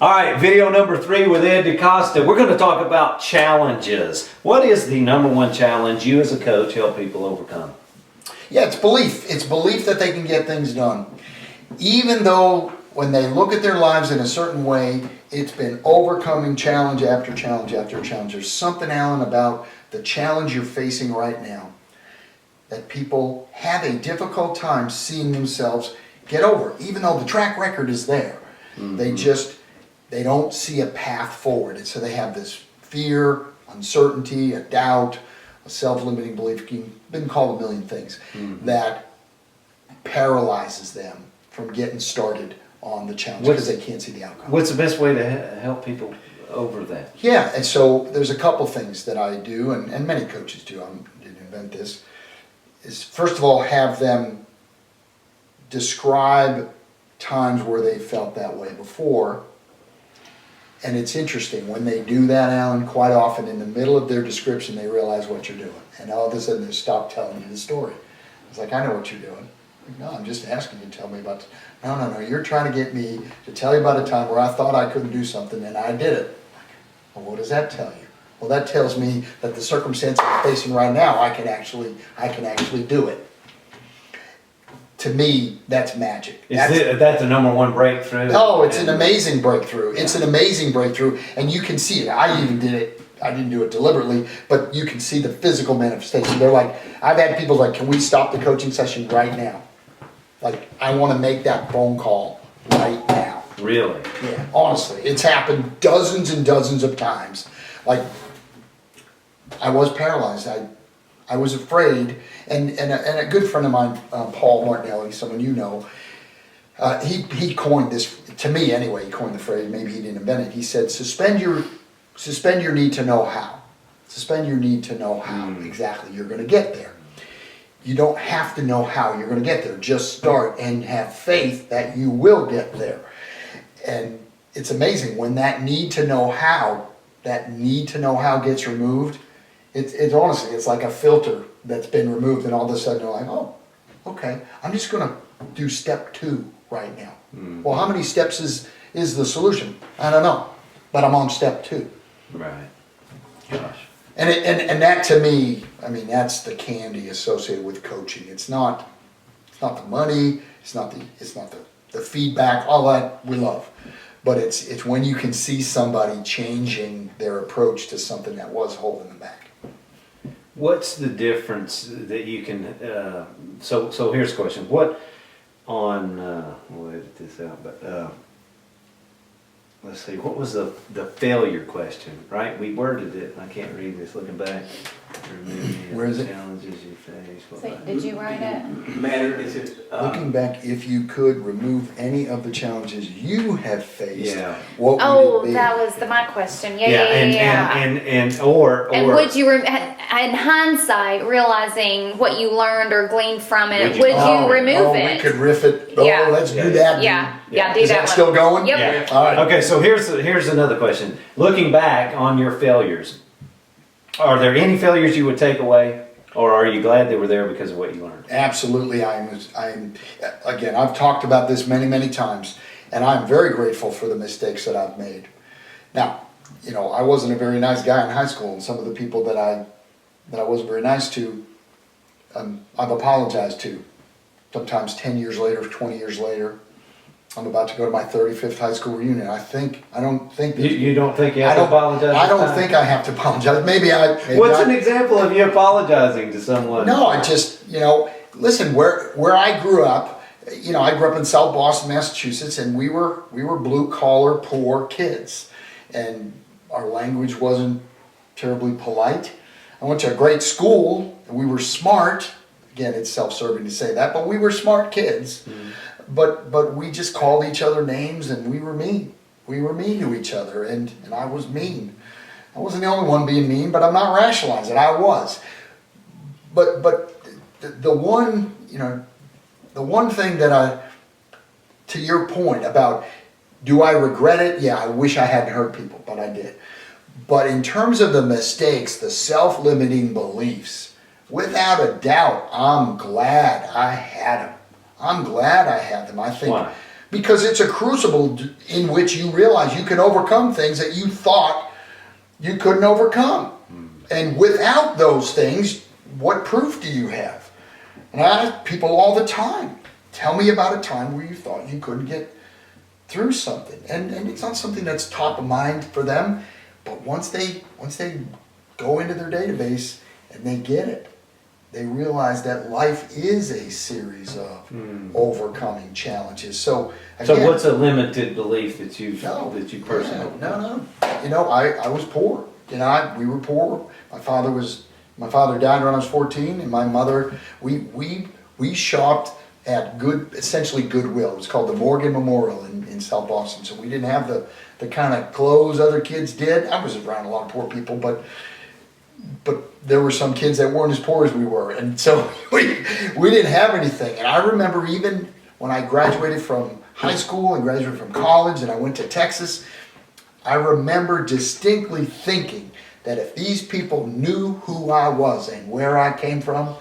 All right, video number 3 with Ed DeCosta. We're going to talk about challenges. What is the number one challenge you as a coach help people overcome? Yeah, it's belief. It's belief that they can get things done. Even though when they look at their lives in a certain way, it's been overcoming challenge after challenge after challenge. There's something, Alan, about the challenge you're facing right now that people have a difficult time seeing themselves get over, even though the track record is there. Mm-hmm. They don't see a path forward. And so they have this fear, uncertainty, a doubt, a self-limiting belief, been called a million things, that paralyzes them from getting started on the challenge because they can't see the outcome. What's the best way to help people over that? Yeah, and so there's a couple things that I do, and many coaches do, I didn't invent this, is first of all have them describe times where they felt that way before. And it's interesting, when they do that, Alan, quite often in the middle of their description they realize what you're doing. And all of a sudden they stop telling you the story. It's like, I know what you're doing. Like, no, I'm just asking you to tell me about it. No, you're trying to get me to tell you about a time where I thought I couldn't do something and I did it. Well, what does that tell you? Well, that tells me that the circumstance I'm facing right now, I can actually do it. To me, that's magic. That's the number one breakthrough? Oh, it's an amazing breakthrough. It's an amazing breakthrough, and you can see it. I even did it. I didn't do it deliberately, but you can see the physical manifestation. They're like, I've had people like, can we stop the coaching session right now? Like, I want to make that phone call right now. Really? Yeah, honestly. It's happened dozens and dozens of times. Like, I was paralyzed. I was afraid, and a good friend of mine, Paul Martinelli, someone you know, he coined this, to me anyway, he coined the phrase, maybe he didn't invent it. He said, suspend your need to know how. Suspend your need to know how exactly you're going to get there. You don't have to know how you're going to get there. Just start and have faith that you will get there. And it's amazing when that need to know how gets removed. It's honestly, it's like a filter that's been removed, and all of a sudden you're like, oh, okay, I'm just going to do step 2 right now. Mm-hmm. Well, how many steps is the solution? I don't know, but I'm on step 2. Right. Gosh. And that to me, I mean, that's the candy associated with coaching. It's not the money, it's not the feedback, all that we love. But it's when you can see somebody changing their approach to something that was holding them back. What's the difference that you can, so here's a question. What on, we'll edit this out, but let's see, what was the failure question, right? We worded it, I can't read this looking back. Where is it? Challenges you face. So, did you write it? Matter, is it? Looking back, if you could remove any of the challenges you have faced, what would it be? That was my question. Yeah. And would you, in hindsight, realizing what you learned or gleaned from it, would you remove it? We could riff it. Let's do that. Yeah, do Is that one. Still going? Yep. Yeah. All right. Okay, so here's another question. Looking back on your failures, are there any failures you would take away, or are you glad they were there because of what you learned? Absolutely. I'm again, I've talked about this many, many times, and I'm very grateful for the mistakes that I've made. Now, I wasn't a very nice guy in high school, and some of the people that I wasn't very nice to, I've apologized to. Sometimes 10 years later, 20 years later. I'm about to go to my 35th high school reunion. I don't think that you don't think you have to apologize? I don't think I have to apologize. Maybe What's an example of you apologizing to someone? No, I just, listen, where I grew up, I grew up in South Boston, Massachusetts, and we were blue collar, poor kids. And our language wasn't terribly polite. I went to a great school, and we were smart. Again, it's self-serving to say that, but we were smart kids. Mm. But we just called each other names, and we were mean. We were mean to each other, and I was mean. I wasn't the only one being mean, but I'm not rationalizing. I was. But the one thing that to your point about, do I regret it? Yeah, I wish I hadn't hurt people, but I did. But in terms of the mistakes, the self-limiting beliefs, without a doubt, I'm glad I had them. I think Why? because it's a crucible in which you realize you can overcome things that you thought you couldn't overcome. And without those things, what proof do you have? And I ask people all the time, tell me about a time where you thought you couldn't get through something. And it's not something that's top of mind for them, but once they go into their database and they get it, they realize that life is a series of overcoming challenges. So again, what's a limited belief that you personally? No. You know, I was poor. You know, we were poor. My father died when I was 14, and my mother, we shopped at essentially Goodwill. It was called the Morgan Memorial in South Boston. So we didn't have the kind of clothes other kids did. I was around a lot of poor people, but there were some kids that weren't as poor as we were, and so we didn't have anything. And I remember even when I graduated from high school and graduated from college and I went to Texas, I remember distinctly thinking that if these people knew who I was and where I came from,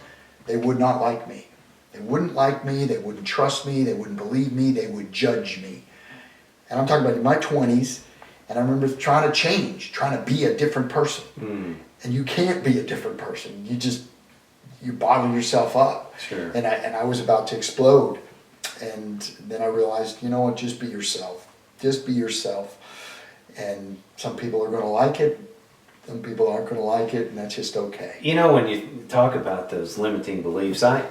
they would not like me. They wouldn't like me, they wouldn't trust me, they wouldn't believe me, they would judge me. And I'm talking about in my 20s, and I remember trying to change, trying to be a different person. And you can't be a different person. You bottle yourself up. Sure. And I was about to explode. And then I realized, you know what, just be yourself. Just be yourself. And some people are going to like it. Some people aren't going to like it, and that's just okay. You know, when you talk about those limiting beliefs, I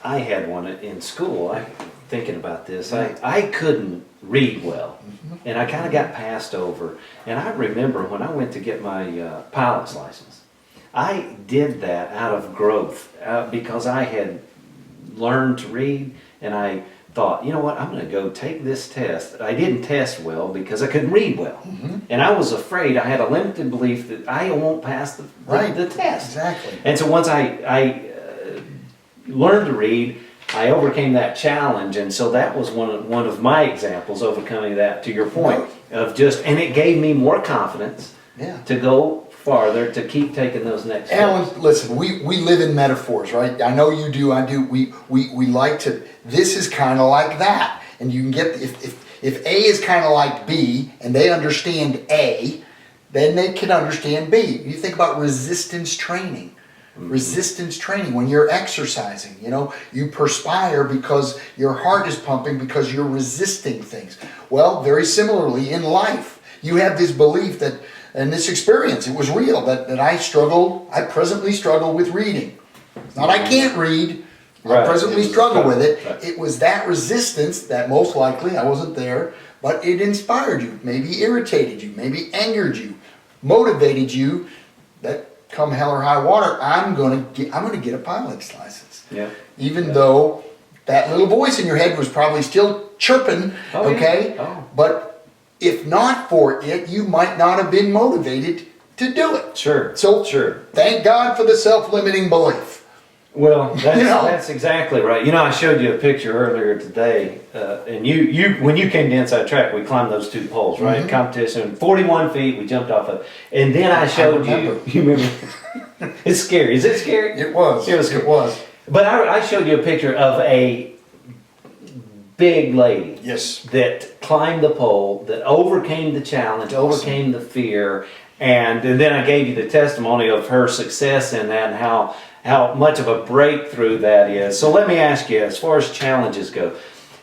had one in school. Thinking about this, I couldn't read well, and I kind of got passed over. And I remember when I went to get my pilot's license, I did that out of growth because I had learned to read, and I thought, you know what, I'm going to go take this test. I didn't test well because I couldn't read well, and I was afraid. I had a limited belief that I won't pass the test. Exactly. And so once I learned to read, I overcame that challenge, and so that was one of my examples, overcoming that, to your point, of and it gave me more confidence to go farther, to keep taking those next steps. Alan, listen, we live in metaphors, right? I know you do, I do. We like to, this is kind of like that. And you can get, if A is kind of like B, and they understand A, then they can understand B. You think about resistance training. Resistance training, when you're exercising, you know, you perspire because your heart is pumping because you're resisting things. Well, very similarly in life, you have this belief that, and this experience, it was real, that I presently struggle with reading. It's not I can't read, I presently struggle with it. Right. It was that resistance that most likely, I wasn't there, but it inspired you, maybe irritated you, maybe angered you, motivated you, that come hell or high water, I'm gonna get a pilot's license. Yeah. Even though that little voice in your head was probably still chirping, okay? Yeah. Oh. But if not for it, you might not have been motivated to do it. Sure. So sure. Thank God for the self-limiting belief. Well, that's exactly right. You know, I showed you a picture earlier today, and you when you came to Inside Track, we climbed those two poles, right? Competition, 41 feet, we jumped off of, and then I showed you remember? It's scary. Is it scary? It was. It was. But I showed you a picture of a big lady. Yes. That climbed the pole, that overcame the challenge, overcame the fear, and then I gave you the testimony of her success in that, and how much of a breakthrough that is. So let me ask you, as far as challenges go,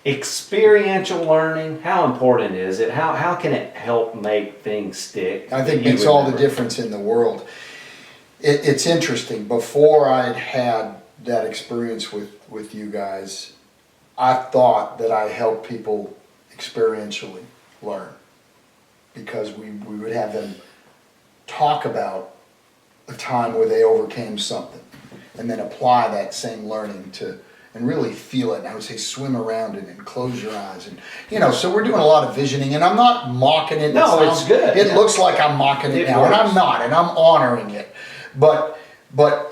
experiential learning, how important is it? How can it help make things stick? I think it's all the difference in the world. It's interesting. Before I'd had that experience with you guys, I thought that I helped people experientially learn, because we would have them talk about a time where they overcame something, and then apply that same learning and really feel it. And I would say swim around it and close your eyes. And, you know, so we're doing a lot of visioning, and I'm not mocking it. No, it's good. It looks like I'm mocking it now, and I'm not, and I'm honoring it. But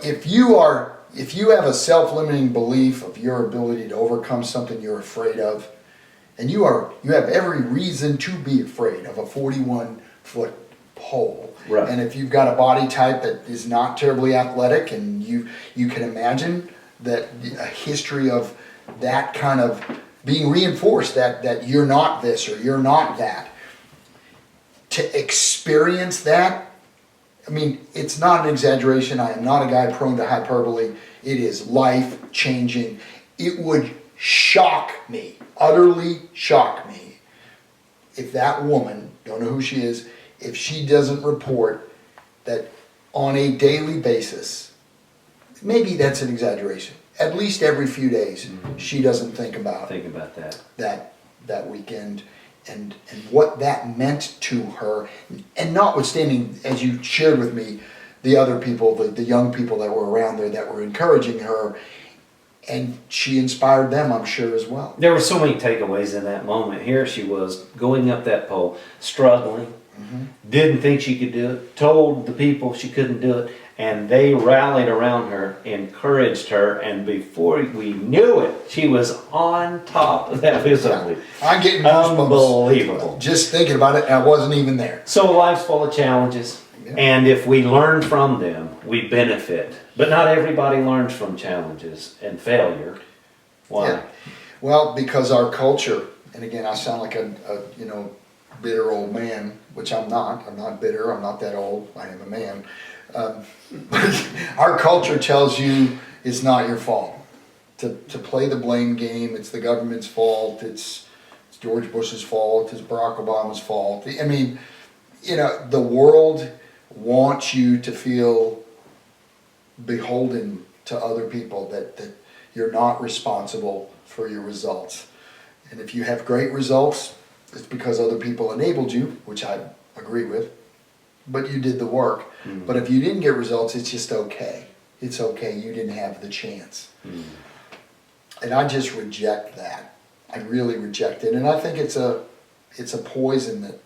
if you have a self-limiting belief of your ability to overcome something you're afraid of, and you have every reason to be afraid of a 41-foot pole. Right. And if you've got a body type that is not terribly athletic, and you can imagine that a history of that kind of being reinforced that you're not this or you're not that. To experience that, I mean, it's not an exaggeration. I am not a guy prone to hyperbole. It is life-changing. It would shock me, utterly shock me, if that woman, don't know who she is, if she doesn't report that on a daily basis, maybe that's an exaggeration, at least every few days, she doesn't think about that weekend and what that meant to her. And notwithstanding, as you shared with me, the other people, the young people that were around there that were encouraging her, and she inspired them, I'm sure, as well. There were so many takeaways in that moment. Here she was going up that pole, struggling, didn't think she could do it, told the people she couldn't do it, and they rallied around her, encouraged her, and before we knew it, she was on top of that visibly. Yeah. I'm getting goosebumps. Unbelievable. Just thinking about it, and I wasn't even there. So life's full of challenges, and if we learn from them, we benefit. But not everybody learns from challenges and failure. Why? Yeah. Well, because our culture, and again, I sound like a bitter old man, which I'm not. I'm not bitter. I'm not that old. I am a man. Our culture tells you it's not your fault. To play the blame game, it's the government's fault. It's George Bush's fault. It's Barack Obama's fault. I mean, the world wants you to feel beholden to other people, that you're not responsible for your results. And if you have great results, it's because other people enabled you, which I agree with, but you did the work. But if you didn't get results, it's just okay. It's okay, you didn't have the chance. And I just reject that. I really reject it. And I think it's a poison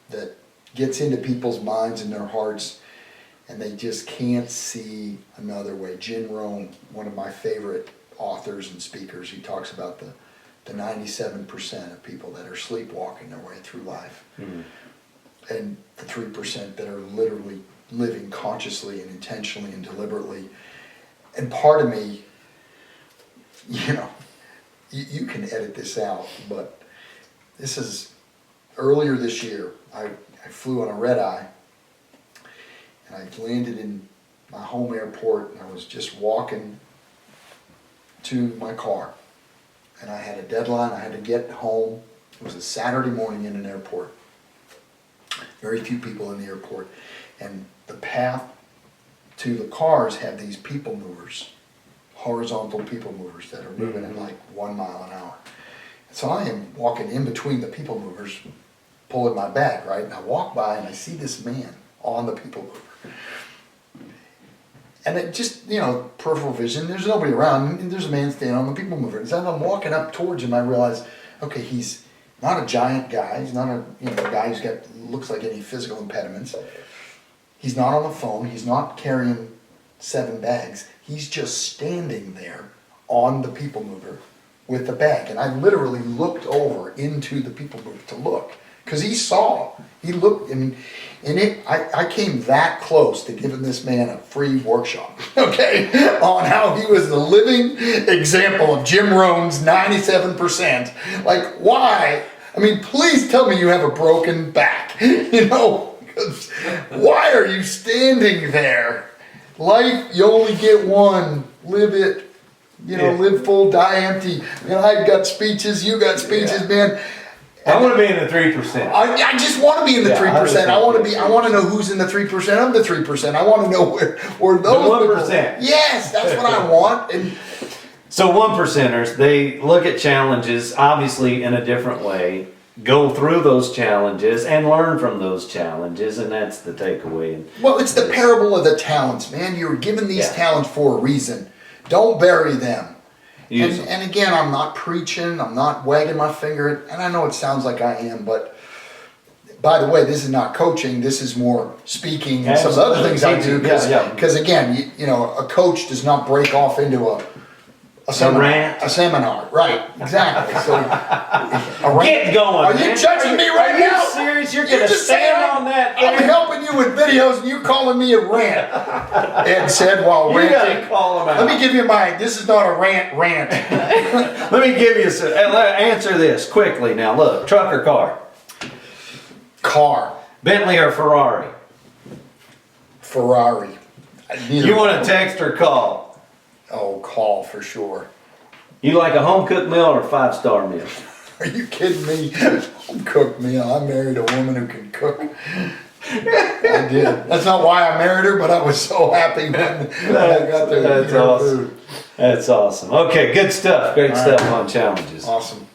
that gets into people's minds and their hearts, and they just can't see another way. Jim Rohn, one of my favorite authors and speakers, he talks about the 97% of people that are sleepwalking their way through life. And the 3% that are literally living consciously and intentionally and deliberately. And part of me, you can edit this out, but this is earlier this year. I flew on a red eye, and I landed in my home airport, and I was just walking to my car, and I had a deadline. I had to get home. It was a Saturday morning in an airport. Very few people in the airport, and the path to the cars have these people movers, horizontal people movers that are moving at like 1 mile an hour. So I am walking in between the people movers, pulling my bag, right? And I walk by and I see this man on the people mover. And it just, peripheral vision, there's nobody around, and there's a man standing on the people mover. As I'm walking up towards him, I realize, okay, he's not a giant guy. He's not a guy who's looks like any physical impediments. He's not on the phone. He's not carrying 7 bags. He's just standing there on the people mover with the bag. And I literally looked over into the people mover to look, because he looked, and I came that close to giving this man a free workshop, okay, on how he was the living example of Jim Rohn's 97%. Like, why? I mean, please tell me you have a broken back, because why are you standing there? Life, you only get one. Live it. Live full, die empty. I've got speeches, you got speeches, man. I want to be in the 3%. I just want to be in the 3%. I want to know who's in the 3% of the 3%. I want to know where those 1%. Yes, that's what I want. And so 1%ers, they look at challenges obviously in a different way, go through those challenges and learn from those challenges, and that's the takeaway. Well, it's the parable of the talents, man. You were given these talents for a reason. Don't bury them. And again, I'm not preaching, I'm not wagging my finger, and I know it sounds like I am, but by the way, this is not coaching, this is more speaking and some of the other things I do, because again, a coach does not break off into A seminar. rant? A seminar, right, exactly, so. A rant. Get going, Are man. you judging me right Are now? you serious? You're You gonna just said stand on that I'm thing? helping you with videos and you calling me a rant. Ed said while You gotta ranting. call them out. Let me give you mine, this is not a rant. Let me give you some, answer this quickly now. Look, truck or car? Car, Bentley or Ferrari? Ferrari. Neither You one. want to text or call? Oh, call for sure. You like a home cooked meal or a 5-star meal? Are you kidding me? Home cooked meal. I married a woman who can cook. I did. That's not why I married her, but I was so happy when I got to That's eat her awesome. food. That's awesome. Okay, good stuff. Great All stuff right. on challenges. Awesome.